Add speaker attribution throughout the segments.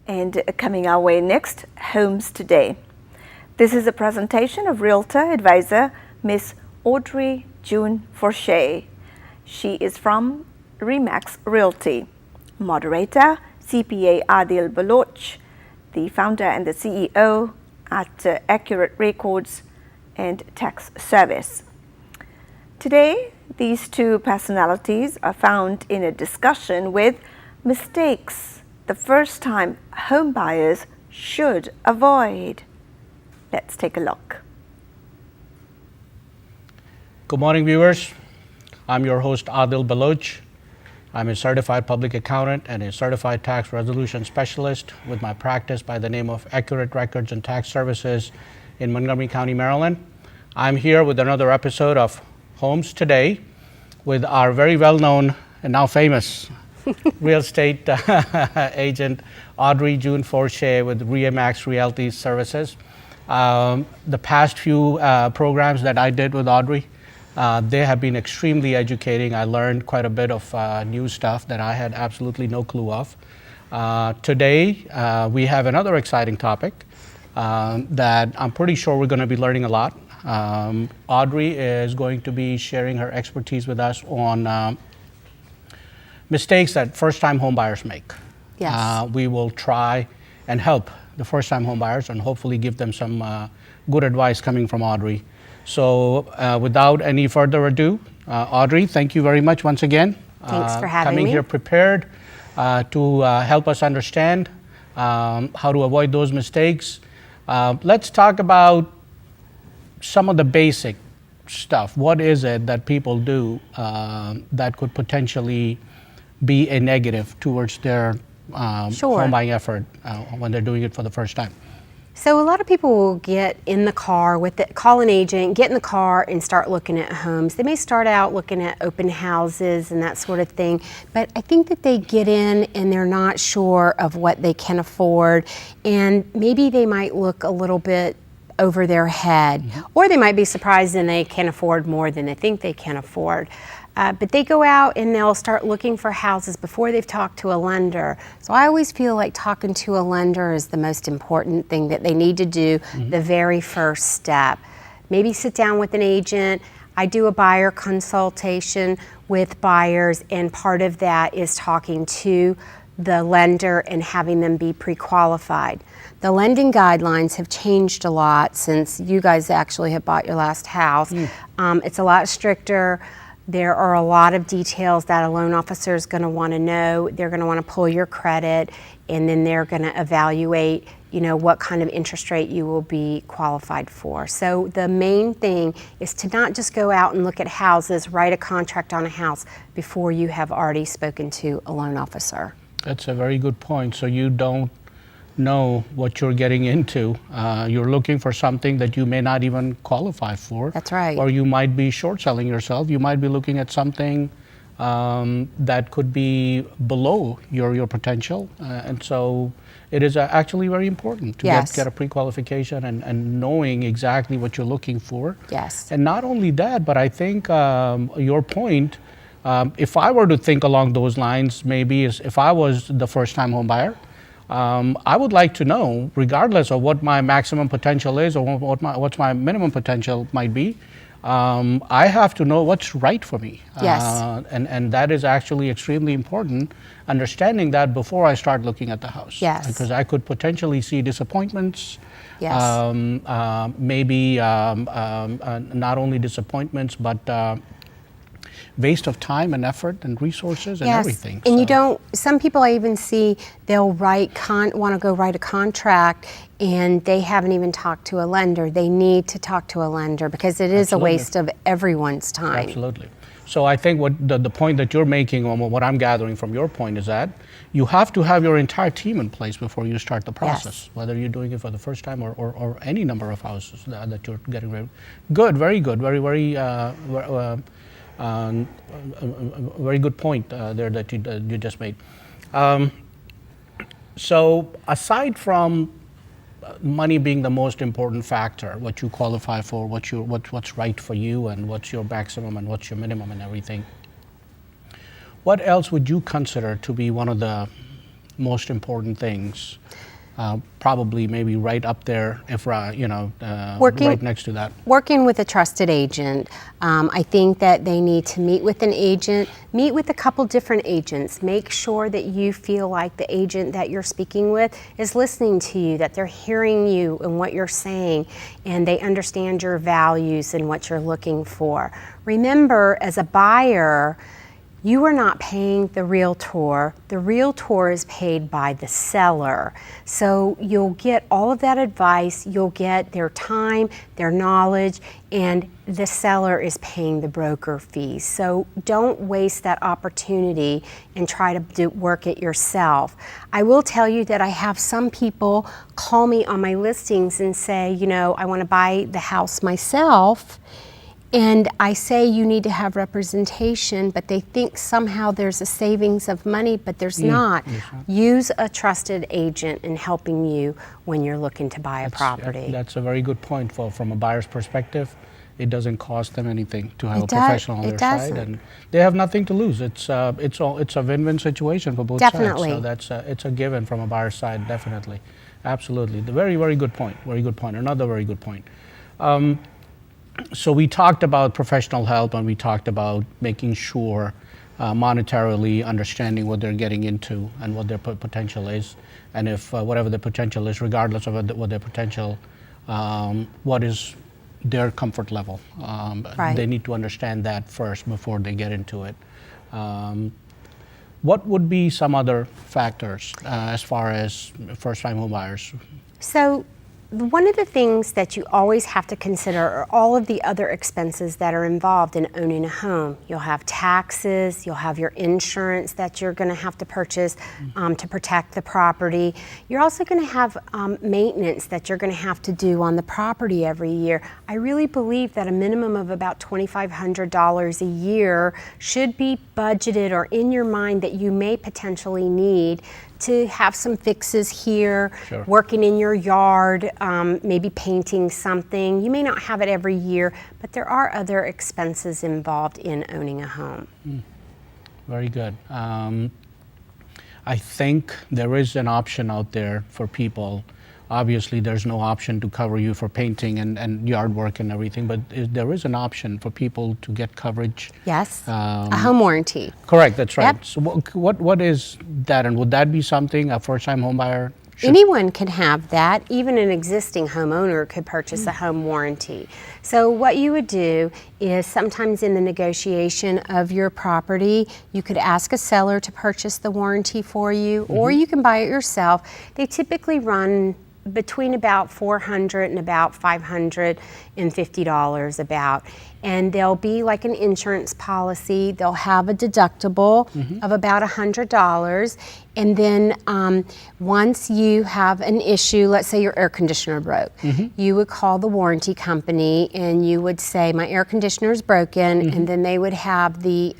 Speaker 1: And coming our way next, Homes Today. This is a presentation of Realtor Advisor Miss Audrey June Forshey. She is from Remax Realty. Moderator, CPA Adil Baloch, the founder and the CEO at Accurate Records and Tax Service. Today, these two personalities are found in a discussion with mistakes the first-time home buyers should avoid. Let's take a look.
Speaker 2: Good morning, viewers. I'm your host, Adil Baloch. I'm a certified public accountant and a certified tax resolution specialist with my practice by the name of Accurate Records and Tax Services in Montgomery County, Maryland. I'm here with another episode of Homes Today with our very well-known and now famous real estate agent Audrey June Forshey with Remax Realty Services. The past few programs that I did with Audrey, they have been extremely educating. I learned quite a bit of new stuff that I had absolutely no clue of. Today, we have another exciting topic that I'm pretty sure we're going to be learning a lot. Audrey is going to be sharing her expertise with us on mistakes that first-time home buyers make.
Speaker 3: Yes.
Speaker 2: We will try and help the first-time home buyers and hopefully give them some good advice coming from Audrey. So without any further ado, Audrey, thank you very much once again.
Speaker 3: Thanks for having me.
Speaker 2: Coming here prepared to help us understand how to avoid those mistakes. Let's talk about some of the basic stuff. What is it that people do that could potentially be a negative towards their home buying effort when they're doing it for the first time?
Speaker 3: So a lot of people will get in the car call an agent, get in the car and start looking at homes. They may start out looking at open houses and that sort of thing, but I think that they get in and they're not sure of what they can afford, and maybe they might look a little bit over their head, or they might be surprised and they can afford more than they think they can afford. But they go out and they'll start looking for houses before they've talked to a lender. So I always feel like talking to a lender is the most important thing that they need to do, the very first step. Maybe sit down with an agent. I do a buyer consultation with buyers, and part of that is talking to the lender and having them be pre-qualified. The lending guidelines have changed a lot since you guys actually have bought your last house. It's a lot stricter. There are a lot of details that a loan officer is going to want to know. They're going to want to pull your credit, and then they're going to evaluate, what kind of interest rate you will be qualified for. So the main thing is to not just go out and look at houses, write a contract on a house before you have already spoken to a loan officer.
Speaker 2: That's a very good point. So you don't know what you're getting into. You're looking for something that you may not even qualify for.
Speaker 3: That's right.
Speaker 2: Or you might be short selling yourself. You might be looking at something that could be below your potential. And so it is actually very important to get a pre-qualification and knowing exactly what you're looking for.
Speaker 3: Yes.
Speaker 2: And not only that, but I think your point, if I were to think along those lines, maybe is if I was the first-time home buyer, I would like to know, regardless of what my maximum potential is or what my minimum potential might be, I have to know what's right for me.
Speaker 3: Yes.
Speaker 2: And that is actually extremely important, understanding that before I start looking at the house.
Speaker 3: Yes.
Speaker 2: Because I could potentially see disappointments.
Speaker 3: Yes.
Speaker 2: Maybe not only disappointments, but waste of time and effort and resources and everything.
Speaker 3: And you don't, some people I even see, they'll want to go write a contract and they haven't even talked to a lender. They need to talk to a lender because it is a waste of everyone's time.
Speaker 2: Absolutely. So I think what the point that you're making, or what I'm gathering from your point, is that you have to have your entire team in place before you start the process, whether you're doing it for the first time or any number of houses that you're getting ready. Good, very good, very good point there that you just made. So aside from money being the most important factor, what you qualify for, what's right for you, and what's your maximum and what's your minimum and everything, what else would you consider to be one of the most important things? Probably maybe right up there, if right next to that.
Speaker 3: Working with a trusted agent. I think that they need to meet with an agent, meet with a couple different agents. Make sure that you feel like the agent that you're speaking with is listening to you, that they're hearing you and what you're saying, and they understand your values and what you're looking for. Remember, as a buyer, you are not paying the realtor. The realtor is paid by the seller. So you'll get all of that advice, you'll get their time, their knowledge, and the seller is paying the broker fees. So don't waste that opportunity and try to work it yourself. I will tell you that I have some people call me on my listings and say, you know, I want to buy the house myself. And I say you need to have representation, but they think somehow there's a savings of money, but there's not. Use a trusted agent in helping you when you're looking to buy a property.
Speaker 2: That's a very good point. From a buyer's perspective, it doesn't cost them anything to have a professional on their side, and they have nothing to lose. It's a win-win situation for both sides. So it's a given from a buyer's side, definitely, absolutely. The very good point. Very good point. Another very good point. So we talked about professional help, and we talked about making sure monetarily understanding what they're getting into and what their potential is, and if whatever the potential is, regardless of what their potential, what is their comfort level. They need to understand that first before they get into it. What would be some other factors as far as first-time home buyers?
Speaker 3: So one of the things that you always have to consider are all of the other expenses that are involved in owning a home. You'll have taxes, you'll have your insurance that you're going to have to purchase to protect the property. You're also going to have maintenance that you're going to have to do on the property every year. I really believe that a minimum of about $2,500 a year should be budgeted or in your mind that you may potentially need to have some fixes here, working in your yard, maybe painting something. You may not have it every year, but there are other expenses involved in owning a home.
Speaker 2: Very good. I think there is an option out there for people. Obviously, there's no option to cover you for painting and yard work and everything, but there is an option for people to get coverage.
Speaker 3: Yes, a home warranty.
Speaker 2: Correct, that's right.
Speaker 3: Yep.
Speaker 2: So what is that, and would that be something a first-time home buyer should?
Speaker 3: Anyone can have that. Even an existing homeowner could purchase a home warranty. So what you would do is sometimes in the negotiation of your property, you could ask a seller to purchase the warranty for you, or you can buy it yourself. They typically run between about $400 and about $550 about. And there'll be like an insurance policy. They'll have a deductible of about $100. And then once you have an issue, let's say your air conditioner broke, you would call the warranty company and you would say, my air conditioner is broken, and then they would have the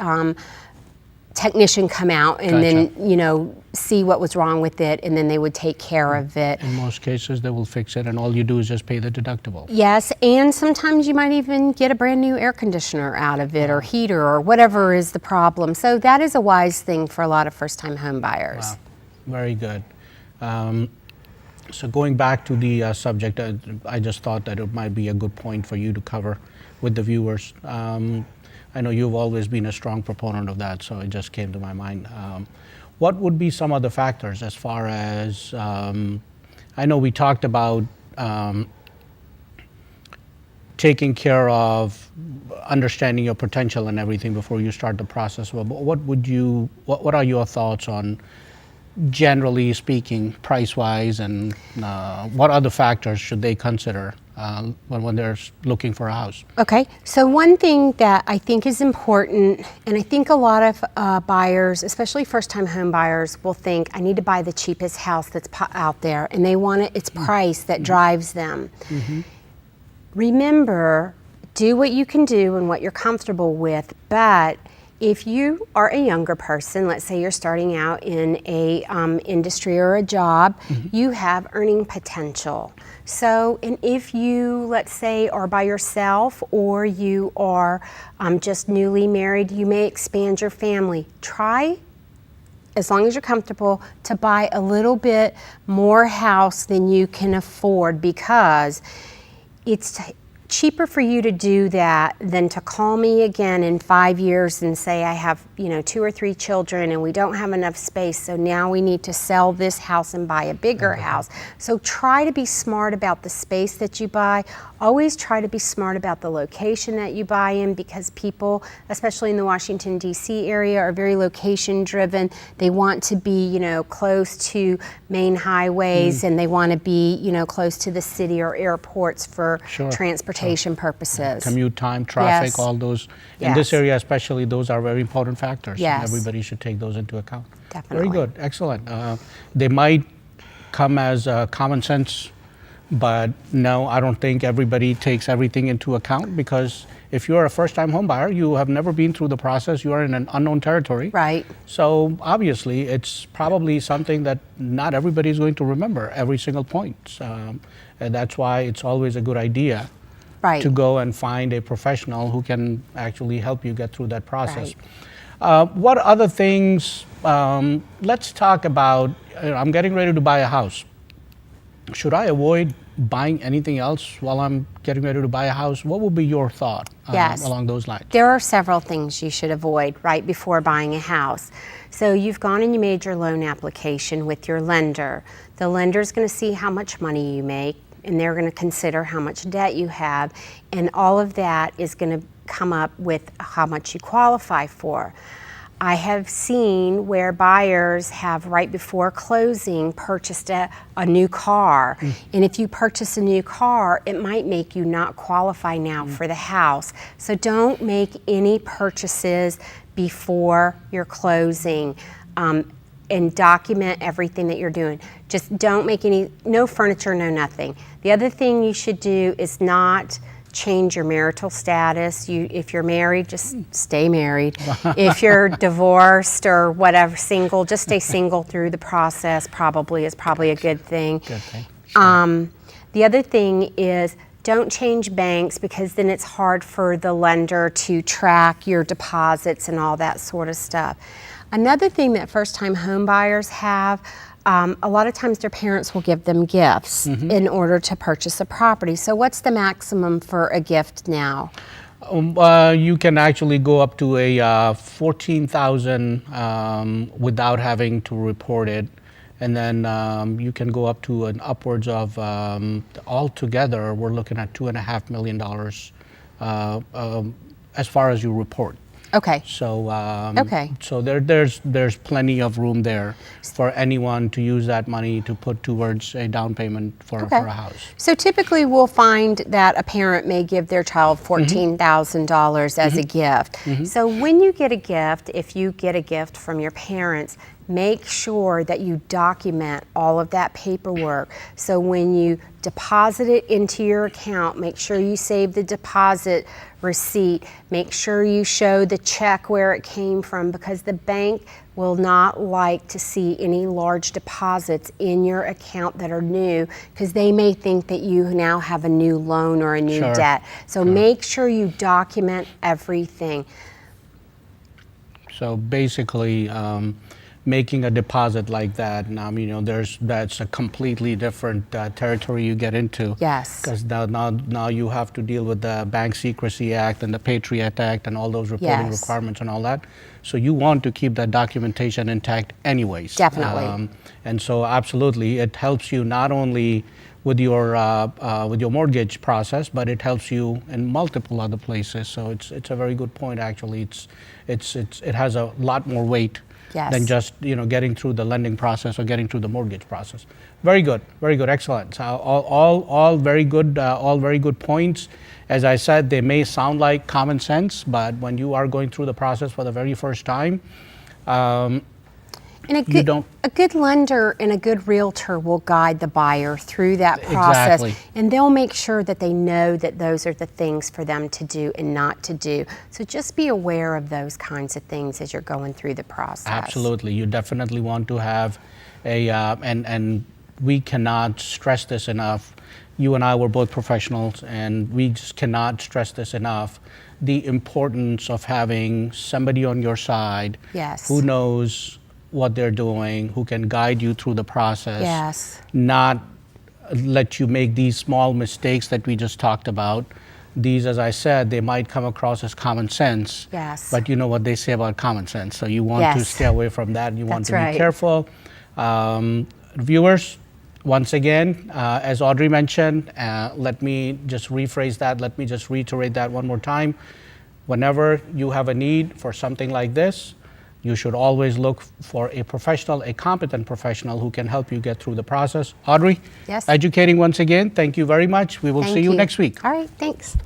Speaker 3: technician come out and then, you know, see what was wrong with it, and then they would take care of it.
Speaker 2: In most cases, they will fix it, and all you do is just pay the deductible.
Speaker 3: Yes, and sometimes you might even get a brand new air conditioner out of it, or heater, or whatever is the problem. So that is a wise thing for a lot of first-time home buyers.
Speaker 2: Wow, very good. So going back to the subject, I just thought that it might be a good point for you to cover with the viewers. I know you've always been a strong proponent of that, so it just came to my mind. What would be some other factors as far as, I know we talked about taking care of understanding your potential and everything before you start the process. But what are your thoughts on, generally speaking, price-wise, and what other factors should they consider when they're looking for a house? Okay,
Speaker 3: so one thing that I think is important, and I think a lot of buyers, especially first-time home buyers, will think, I need to buy the cheapest house that's out there, and they want it's price that drives them. Remember, do what you can do and what you're comfortable with, but if you are a younger person, let's say you're starting out in a industry or a job, you have earning potential. So, and if you, let's say, are by yourself, or you are just newly married, you may expand your family. Try as long as you're comfortable, to buy a little bit more house than you can afford, because it's cheaper for you to do that than to call me again in 5 years and say, I have 2 or 3 children and we don't have enough space, so now we need to sell this house and buy a bigger house. So try to be smart about the space that you buy. Always try to be smart about the location that you buy in, because people, especially in the Washington, D.C. area, are very location driven. They want to be, close to main highways, and they want to be, close to the city or airports for transportation purposes.
Speaker 2: Commute time, traffic,
Speaker 3: Yes.
Speaker 2: all those. In this area especially, those are very important factors.
Speaker 3: Yes.
Speaker 2: Everybody should take those into account.
Speaker 3: Definitely.
Speaker 2: Very good, excellent. They might come as common sense, but no, I don't think everybody takes everything into account, because if you're a first-time home buyer, you have never been through the process, you are in an unknown territory.
Speaker 3: Right.
Speaker 2: So obviously, it's probably something that not everybody is going to remember every single point. And that's why it's always a good idea to go and find a professional who can actually help you get through that process. What other things, let's talk about, I'm getting ready to buy a house. Should I avoid buying anything else while I'm getting ready to buy a house? What would be your thought along those lines?
Speaker 3: There are several things you should avoid right before buying a house. So you've gone and you made your loan application with your lender. The lender's going to see how much money you make, and they're going to consider how much debt you have, and all of that is going to come up with how much you qualify for. I have seen where buyers have, right before closing, purchased a new car. And if you purchase a new car, it might make you not qualify now for the house. So don't make any purchases before your closing. And document everything that you're doing. Just don't make no furniture, no nothing. The other thing you should do is not change your marital status. If you're married, just stay married. If you're divorced or whatever, single, just stay single through the process. Is probably a good thing.
Speaker 2: Good thing.
Speaker 3: The other thing is, don't change banks, because then it's hard for the lender to track your deposits and all that sort of stuff. Another thing that first-time home buyers have, a lot of times their parents will give them gifts in order to purchase a property. So what's the maximum for a gift now?
Speaker 2: You can actually go up to a $14,000 without having to report it. And then you can go up to an upwards of, altogether, we're looking at $2.5 million as far as you report.
Speaker 3: Okay.
Speaker 2: So, so there's plenty of room there for anyone to use that money to put towards a down payment for a house.
Speaker 3: So typically we'll find that a parent may give their child $14,000 as a gift. So when you get a gift, if you get a gift from your parents, make sure that you document all of that paperwork. So when you deposit it into your account, make sure you save the deposit receipt. Make sure you show the check where it came from, because the bank will not like to see any large deposits in your account that are new, because they may think that you now have a new loan or a new debt. So make sure you document everything.
Speaker 2: So basically, making a deposit like that, that's a completely different territory you get into.
Speaker 3: Yes.
Speaker 2: Because now you have to deal with the Bank Secrecy Act and the Patriot Act and all those reporting requirements and all that. So you want to keep that documentation intact anyways.
Speaker 3: Definitely.
Speaker 2: And so absolutely, it helps you not only with your mortgage process, but it helps you in multiple other places. So it's a very good point actually. It has a lot more weight than just getting through the lending process or getting through the mortgage process. Very good, excellent. So all very good points. As I said, they may sound like common sense, but when you are going through the process for the very first time,
Speaker 3: and a good lender and a good realtor will guide the buyer through that process.
Speaker 2: Exactly.
Speaker 3: And they'll make sure that they know that those are the things for them to do and not to do. So just be aware of those kinds of things as you're going through the process.
Speaker 2: Absolutely. You definitely want to have and we cannot stress this enough. You and I were both professionals, and we just cannot stress this enough, the importance of having somebody on your side who knows what they're doing, who can guide you through the process,
Speaker 3: Yes.
Speaker 2: not let you make these small mistakes that we just talked about. These, as I said, they might come across as common sense,
Speaker 3: Yes.
Speaker 2: but you know what they say about common sense. So you want to
Speaker 3: Yes.
Speaker 2: stay away from that. You want
Speaker 3: That's
Speaker 2: to be
Speaker 3: right.
Speaker 2: careful. Viewers, once again, as Audrey mentioned, let me just rephrase that. Let me just reiterate that one more time. Whenever you have a need for something like this, you should always look for a professional, a competent professional who can help you get through the process. Audrey,
Speaker 3: Yes.
Speaker 2: educating once again, thank you very much. We will
Speaker 3: Thank
Speaker 2: see you next week.
Speaker 3: All right, thanks.